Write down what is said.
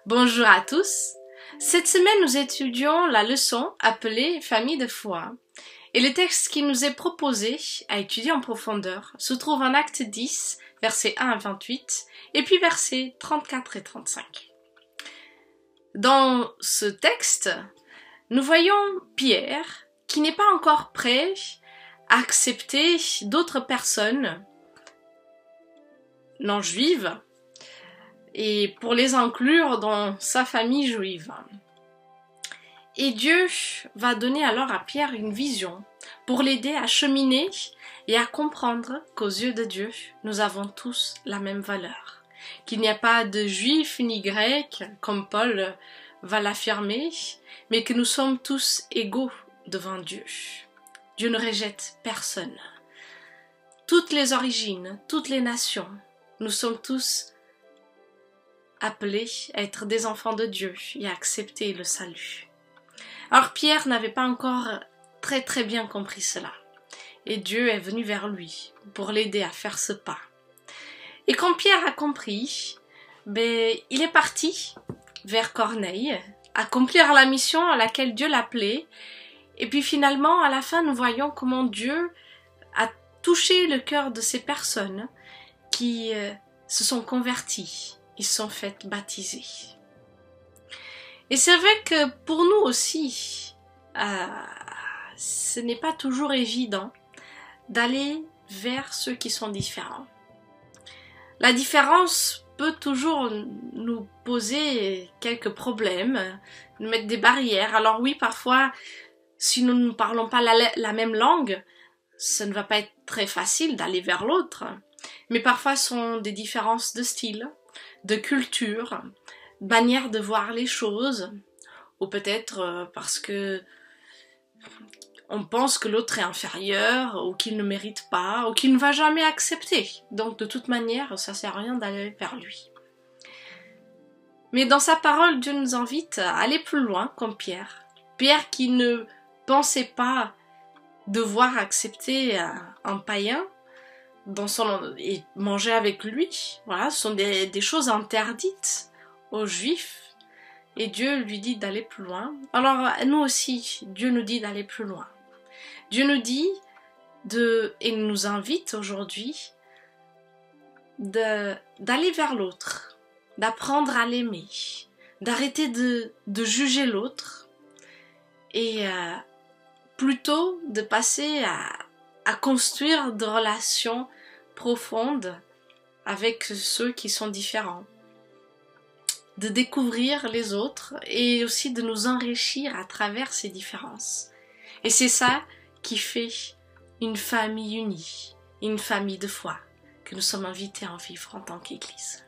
Bonjour à tous. Cette semaine, nous étudions la leçon appelée Famille de foi. Et le texte qui nous est proposé à étudier en profondeur se trouve en Acte 10, versets 1 à 28, et puis versets 34 et 35. Dans ce texte, nous voyons Pierre qui n'est pas encore prêt à accepter d'autres personnes non juives et pour les inclure dans sa famille juive. Et Dieu va donner alors à Pierre une vision pour l'aider à cheminer et à comprendre qu'aux yeux de Dieu, nous avons tous la même valeur. Qu'il n'y a pas de juif ni grec, comme Paul va l'affirmer, mais que nous sommes tous égaux devant Dieu. Dieu ne rejette personne. Toutes les origines, toutes les nations, nous sommes tous appelés à être des enfants de Dieu et à accepter le salut. Alors Pierre n'avait pas encore très bien compris cela. Et Dieu est venu vers lui pour l'aider à faire ce pas. Et quand Pierre a compris, il est parti vers Corneille, accomplir la mission à laquelle Dieu l'appelait. Et puis finalement, à la fin, nous voyons comment Dieu a touché le cœur de ces personnes qui se sont converties. Ils se sont fait baptiser. Et c'est vrai que pour nous aussi, ce n'est pas toujours évident d'aller vers ceux qui sont différents. La différence peut toujours nous poser quelques problèmes, nous mettre des barrières. Alors oui, parfois, si nous ne parlons pas la même langue, ça ne va pas être très facile d'aller vers l'autre. Mais parfois, ce sont des différences de style, de culture, manière de voir les choses, ou peut-être parce que on pense que l'autre est inférieur, ou qu'il ne mérite pas, ou qu'il ne va jamais accepter. Donc de toute manière, ça sert à rien d'aller vers lui. Mais dans sa parole, Dieu nous invite à aller plus loin comme Pierre. Pierre qui ne pensait pas devoir accepter un païen et manger avec lui. Voilà, ce sont des choses interdites aux Juifs. Et Dieu lui dit d'aller plus loin. Alors nous aussi, Dieu nous dit d'aller plus loin. Dieu nous dit et nous invite aujourd'hui d'aller vers l'autre, d'apprendre à l'aimer, d'arrêter de juger l'autre et plutôt de passer à construire des relations profondes avec ceux qui sont différents, de découvrir les autres et aussi de nous enrichir à travers ces différences. Et c'est ça qui fait une famille unie, une famille de foi que nous sommes invités à en vivre en tant qu'Église.